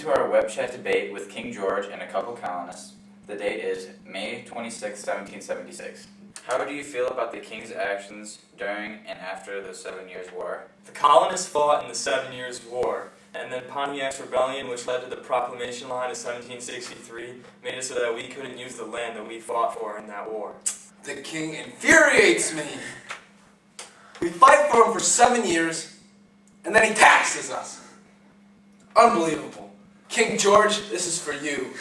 to our web chat debate with King George and a couple colonists. The date is May 26, 1776. How do you feel about the King's actions during and after the 7 Years' War? The colonists fought in the 7 Years' War, and then Pontiac's Rebellion, which led to the Proclamation Line of 1763, made it so that we couldn't use the land that we fought for in that war. The king infuriates me. We fight for him for 7 years, and then he taxes us. Unbelievable. King George, this is for you.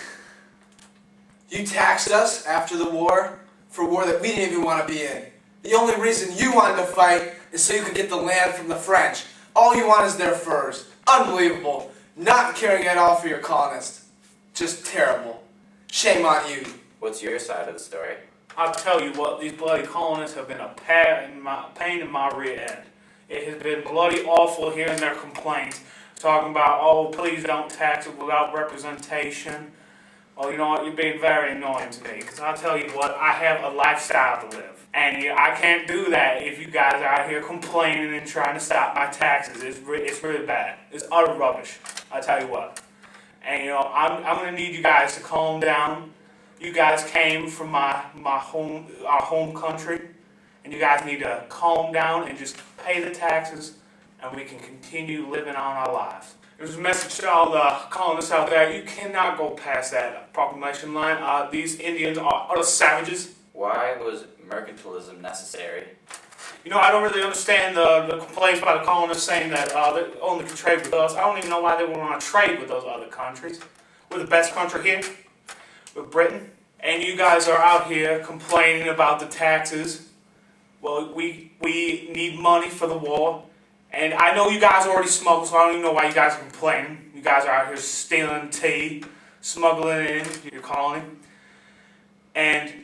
You taxed us after the war for a war that we didn't even want to be in. The only reason you wanted to fight is so you could get the land from the French. All you want is their furs. Unbelievable. Not caring at all for your colonists. Just terrible. Shame on you. What's your side of the story? I'll tell you what, these bloody colonists have been a pain in my rear end. It has been bloody awful hearing their complaints, talking about, oh, please don't tax it without representation. Well, you know what, you're being very annoying to me, because I'll tell you what, I have a lifestyle to live. And I can't do that if you guys are out here complaining and trying to stop my taxes. It's really bad. It's utter rubbish, I'll tell you what. And you know, I'm going to need you guys to calm down. You guys came from our home country, and you guys need to calm down and just pay the taxes, and we can continue living on our lives. There's a message to all the colonists out there: you cannot go past that proclamation line. These Indians are utter savages. Why was mercantilism necessary? You know, I don't really understand the complaints by the colonists saying that they only can trade with us. I don't even know why they would want to trade with those other countries. We're the best country here. With Britain, and you guys are out here complaining about the taxes. Well, we need money for the war, and I know you guys already smoke, so I don't even know why you guys are complaining. You guys are out here stealing tea, smuggling it into your colony, and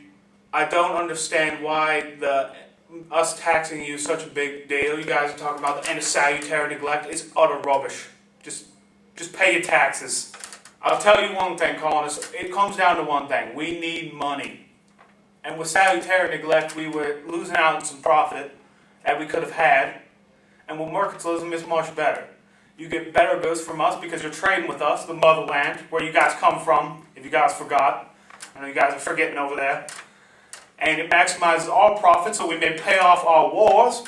I don't understand why us taxing you is such a big deal. You guys are talking about the end of salutary neglect. It's utter rubbish. Just pay your taxes. I'll tell you one thing, colonists, it comes down to one thing. We need money. And with salutary neglect, we were losing out on some profit that we could have had. And with mercantilism, it's much better. You get better goods from us because you're trading with us, the motherland, where you guys come from, if you guys forgot. I know you guys are forgetting over there. And it maximizes our profit so we may pay off our wars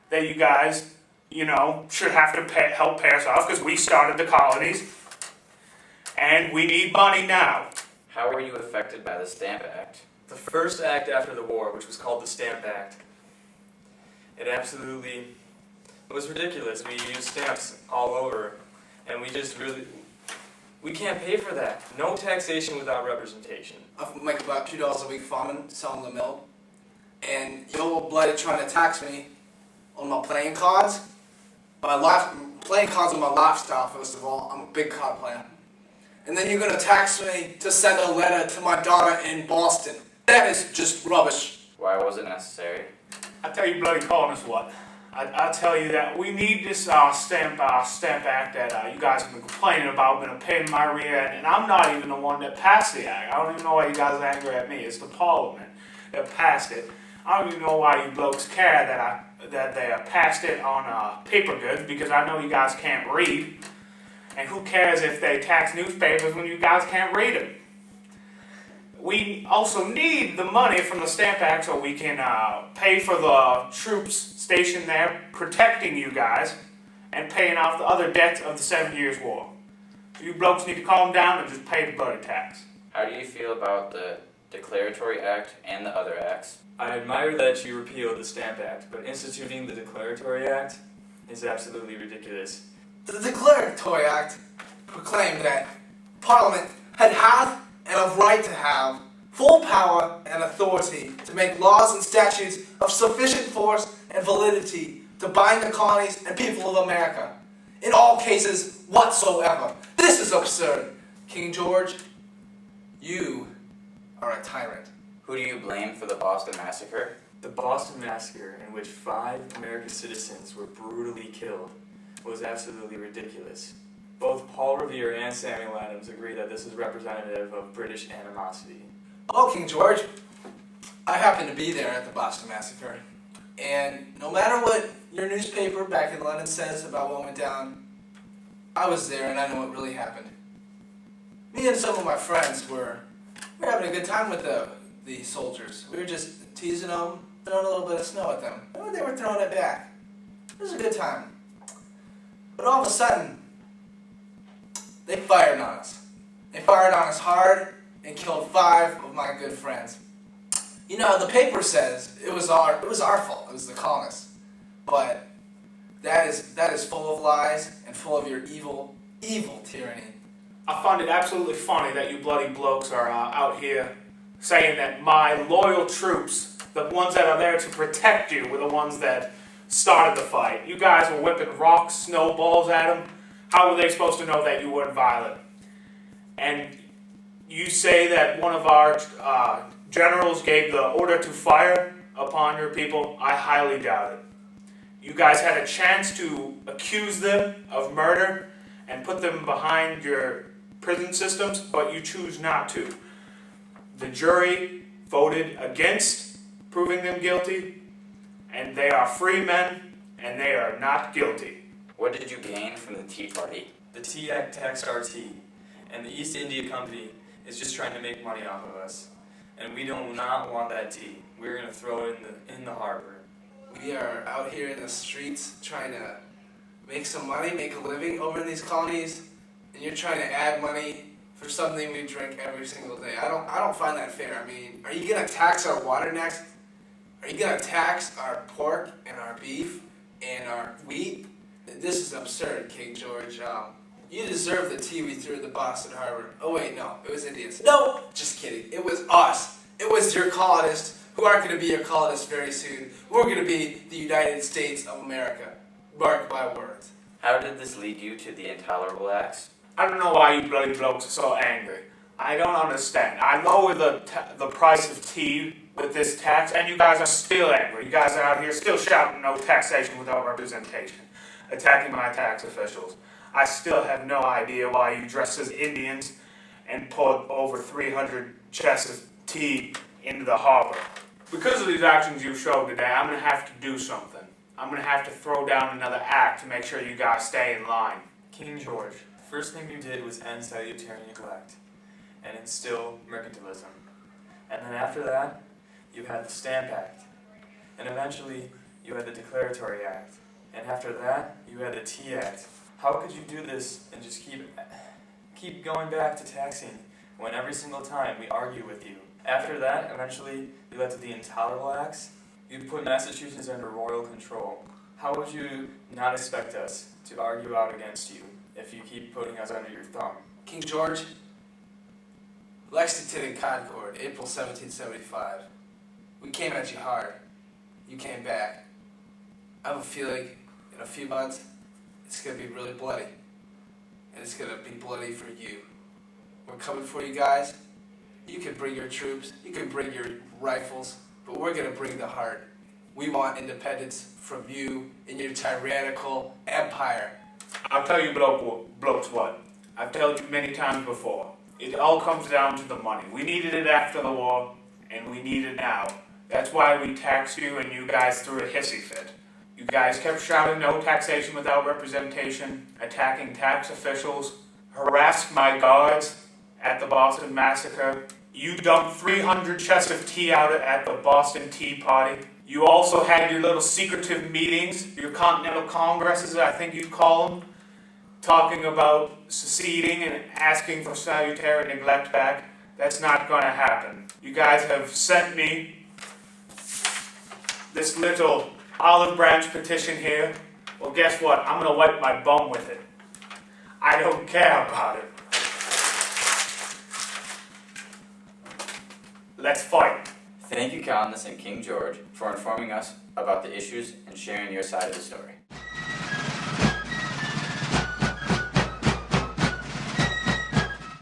that you guys, should have to help pay us off because we started the colonies. And we need money now. How were you affected by the Stamp Act? The first act after the war, which was called the Stamp Act, it was ridiculous. We used stamps all over, and we can't pay for that. No taxation without representation. I make about $2 a week farming, selling the mill, and you're bloody trying to tax me on my playing cards. Playing cards are my lifestyle, first of all. I'm a big card player. And then you're going to tax me to send a letter to my daughter in Boston. That is just rubbish. Why was it necessary? I tell you bloody colonists what. I tell you that we need this stamp act that you guys have been complaining about, been a pain in my rear end, and I'm not even the one that passed the act. I don't even know why you guys are angry at me. It's the Parliament that passed it. I don't even know why you blokes care that they passed it on paper goods, because I know you guys can't read. And who cares if they tax newspapers when you guys can't read them? We also need the money from the Stamp Act so we can pay for the troops stationed there protecting you guys and paying off the other debts of the 7 Years' War. So you blokes need to calm down and just pay the bloody tax. How do you feel about the Declaratory Act and the other acts? I admire that you repealed the Stamp Act, but instituting the Declaratory Act is absolutely ridiculous. The Declaratory Act proclaimed that Parliament had and a right to have full power and authority to make laws and statutes of sufficient force and validity to bind the colonies and people of America, in all cases whatsoever. This is absurd. King George, you are a tyrant. Who do you blame for the Boston Massacre? The Boston Massacre, in which 5 American citizens were brutally killed, was absolutely ridiculous. Both Paul Revere and Samuel Adams agree that this is representative of British animosity. Oh, King George, I happened to be there at the Boston Massacre, and no matter what your newspaper back in London says about what went down, I was there and I know what really happened. Me and some of my friends were having a good time with the soldiers. We were just teasing them, throwing a little bit of snow at them. And they were throwing it back. It was a good time. But all of a sudden, they fired on us. They fired on us hard and killed 5 of my good friends. You know, the paper says it was our fault. It was the colonists. But that is full of lies and full of your evil tyranny. I find it absolutely funny that you bloody blokes are out here saying that my loyal troops, the ones that are there to protect you, were the ones that started the fight. You guys were whipping rocks, snowballs at them. How were they supposed to know that you weren't violent? And you say that one of our generals gave the order to fire upon your people. I highly doubt it. You guys had a chance to accuse them of murder and put them behind your prison systems, but you choose not to. The jury voted against proving them guilty, and they are free men, and they are not guilty. What did you gain from the Tea Party? The Tea Act taxed our tea, and the East India Company is just trying to make money off of us. And we do not want that tea. We're going to throw it in the harbor. We are out here in the streets trying to make some money, make a living over in these colonies, and you're trying to add money for something we drink every single day. I don't find that fair. I mean, are you gonna tax our water next? Are you gonna tax our pork and our beef and our wheat? This is absurd, King George. You deserve the tea we threw at the Boston Harbor. Oh wait, no, it was Indians. No, just kidding. It was us. It was your colonists who aren't gonna be your colonists very soon. We're gonna be the United States of America. Mark my words. How did this lead you to the intolerable acts? I don't know why you bloody blokes are so angry. I don't understand. I lowered the price of tea with this tax, and you guys are still angry. You guys are out here still shouting no taxation without representation, attacking my tax officials. I still have no idea why you dressed as Indians and poured over 300 chests of tea into the harbor. Because of these actions you showed today, I'm going to have to do something. I'm going to have to throw down another act to make sure you guys stay in line. King George, the first thing you did was end salutary neglect and instill mercantilism. And then after that, you had the Stamp Act. And eventually, you had the Declaratory Act. And after that, you had the Tea Act. How could you do this and just keep going back to taxing when every single time we argue with you? After that, eventually, you led to the Intolerable Acts. You put Massachusetts under royal control. How would you not expect us to argue out against you if you keep putting us under your thumb? King George, Lexington and Concord, April 1775. We came at you hard. You came back. I have a feeling in a few months it's going to be really bloody. And it's going to be bloody for you. We're coming for you guys. You can bring your troops, you can bring your rifles, but we're going to bring the heart. We want independence from you and your tyrannical empire. I'll tell you blokes what. I've told you many times before. It all comes down to the money. We needed it after the war, and we need it now. That's why we taxed you and you guys threw a hissy fit. You guys kept shouting no taxation without representation, attacking tax officials, harassed my guards at the Boston Massacre. You dumped 300 chests of tea out at the Boston Tea Party. You also had your little secretive meetings, your continental congresses, I think you'd call them, talking about seceding and asking for salutary neglect back. That's not going to happen. You guys have sent me this little olive branch petition here. Well, guess what? I'm going to wipe my bum with it. I don't care about it. Let's fight. Thank you, Colonists and King George, for informing us about the issues and sharing your side of the story.